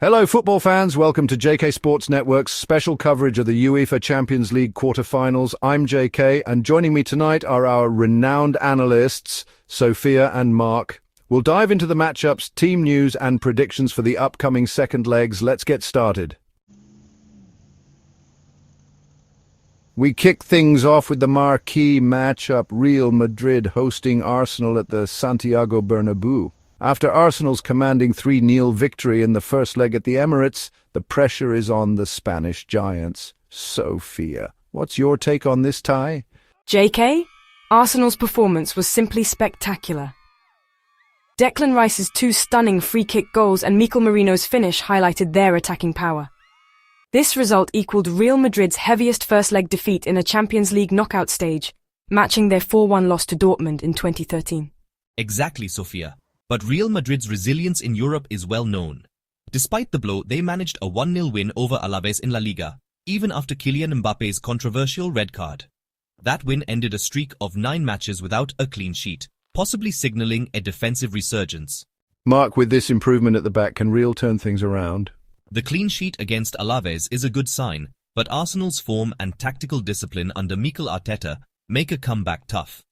Hello football fans, welcome to JK Sports Network's special coverage of the UEFA Champions League quarter-finals. I'm JK, and joining me tonight are our renowned analysts, Sofia and Marc. We'll dive into the matchups, team news and predictions for the upcoming second legs. Let's get started. We kick things off with the marquee matchup, Real Madrid hosting Arsenal at the Santiago Bernabéu. After Arsenal's commanding 3-0 victory in the first leg at the Emirates, the pressure is on the Spanish giants. Sofia, what's your take on this tie? JK, Arsenal's performance was simply spectacular. Declan Rice's 2 stunning free-kick goals and Mikel Merino's finish highlighted their attacking power. This result equaled Real Madrid's heaviest first-leg defeat in a Champions League knockout stage, matching their 4-1 loss to Dortmund in 2013. Exactly, Sofia. But Real Madrid's resilience in Europe is well known. Despite the blow, they managed a 1-0 win over Alaves in La Liga, even after Kylian Mbappe's controversial red card. That win ended a streak of 9 matches without a clean sheet, possibly signalling a defensive resurgence. Marc, with this improvement at the back, can Real turn things around? The clean sheet against Alaves is a good sign, but Arsenal's form and tactical discipline under Mikel Arteta make a comeback tough.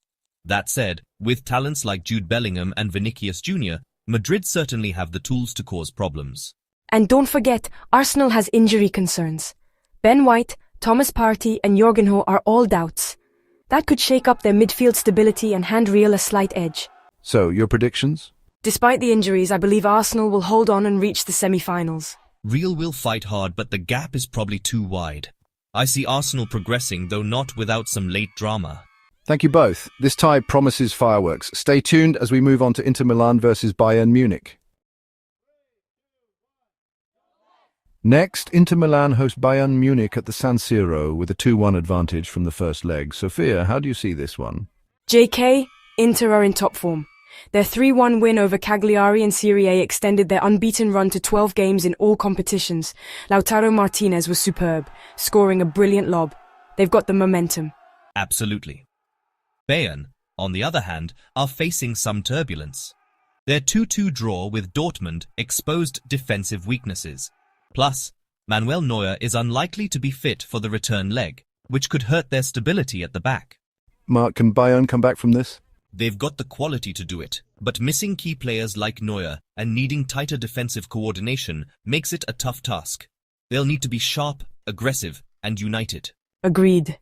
That said, with talents like Jude Bellingham and Vinicius Jr., Madrid certainly have the tools to cause problems. And don't forget, Arsenal has injury concerns. Ben White, Thomas Partey and Jorginho are all doubts. That could shake up their midfield stability and hand Real a slight edge. So, your predictions? Despite the injuries, I believe Arsenal will hold on and reach the semi-finals. Real will fight hard, but the gap is probably too wide. I see Arsenal progressing, though not without some late drama. Thank you both. This tie promises fireworks. Stay tuned as we move on to Inter Milan versus Bayern Munich. Next, Inter Milan host Bayern Munich at the San Siro with a 2-1 advantage from the first leg. Sofia, how do you see this one? JK, Inter are in top form. Their 3-1 win over Cagliari in Serie A extended their unbeaten run to 12 games in all competitions. Lautaro Martinez was superb, scoring a brilliant lob. They've got the momentum. Absolutely. Bayern, on the other hand, are facing some turbulence. Their 2-2 draw with Dortmund exposed defensive weaknesses. Plus, Manuel Neuer is unlikely to be fit for the return leg, which could hurt their stability at the back. Marc, can Bayern come back from this? They've got the quality to do it, but missing key players like Neuer and needing tighter defensive coordination makes it a tough task. They'll need to be sharp, aggressive, and united. Agreed.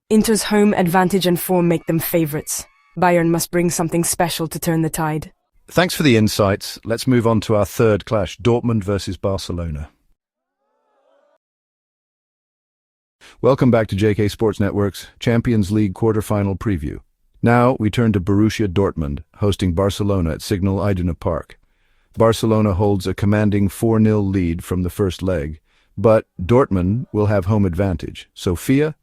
Inter's home advantage and form make them favourites. Bayern must bring something special to turn the tide. Thanks for the insights. Let's move on to our third clash, Dortmund versus Barcelona. Welcome back to JK Sports Network's Champions League quarter-final preview. Now we turn to Borussia Dortmund, hosting Barcelona at Signal Iduna Park. Barcelona holds a commanding 4-0 lead from the first leg, but Dortmund will have home advantage. Sofia?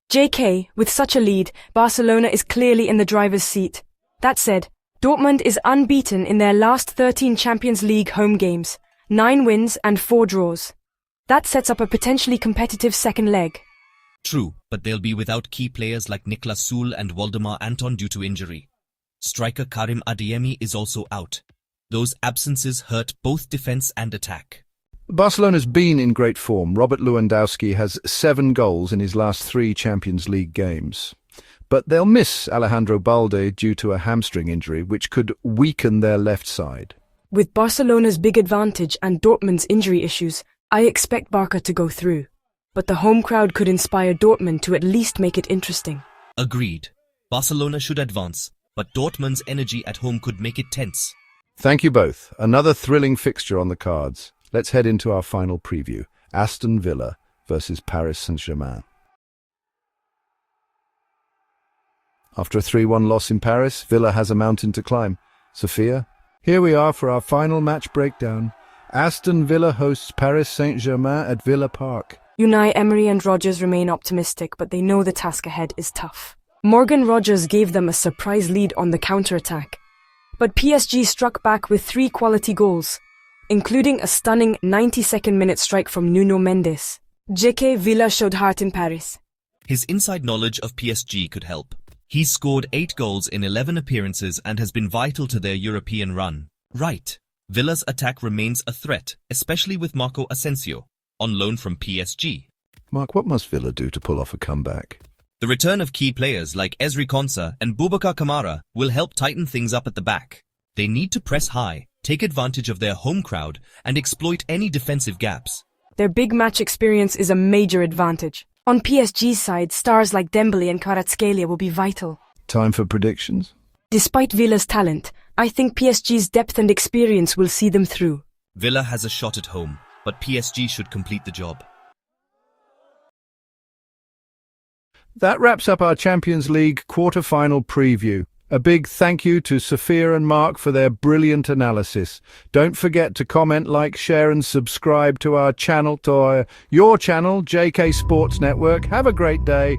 JK, with such a lead, Barcelona is clearly in the driver's seat. That said, Dortmund is unbeaten in their last 13 Champions League home games, 9 wins and 4 draws. That sets up a potentially competitive second leg. True, but they'll be without key players like Niklas Süle and Waldemar Anton due to injury. Striker Karim Adeyemi is also out. Those absences hurt both defense and attack. Barcelona's been in great form. Robert Lewandowski has 7 goals in his last 3 Champions League games. But they'll miss Alejandro Balde due to a hamstring injury, which could weaken their left side. With Barcelona's big advantage and Dortmund's injury issues, I expect Barca to go through. But the home crowd could inspire Dortmund to at least make it interesting. Agreed. Barcelona should advance, but Dortmund's energy at home could make it tense. Thank you both. Another thrilling fixture on the cards. Let's head into our final preview, Aston Villa versus Paris Saint-Germain. After a 3-1 loss in Paris, Villa has a mountain to climb. Sofia? Here we are for our final match breakdown. Aston Villa hosts Paris Saint-Germain at Villa Park. Unai Emery and Rodgers remain optimistic, but they know the task ahead is tough. Morgan Rodgers gave them a surprise lead on the counter-attack. But PSG struck back with 3 quality goals, including a stunning 92nd minute strike from Nuno Mendes. JK, Villa showed heart in Paris. His inside knowledge of PSG could help. He's scored 8 goals in 11 appearances and has been vital to their European run. Right. Villa's attack remains a threat, especially with Marco Asensio, on loan from PSG. Mark, what must Villa do to pull off a comeback? The return of key players like Ezri Konsa and Boubacar Kamara will help tighten things up at the back. They need to press high, take advantage of their home crowd, and exploit any defensive gaps. Their big match experience is a major advantage. On PSG's side, stars like Dembele and Kvaratskhelia will be vital. Time for predictions? Despite Villa's talent, I think PSG's depth and experience will see them through. Villa has a shot at home, but PSG should complete the job. That wraps up our Champions League quarter-final preview. A big thank you to Sofia and Marc for their brilliant analysis. Don't forget to comment, like, share and subscribe to our channel, your channel, JK Sports Network. Have a great day.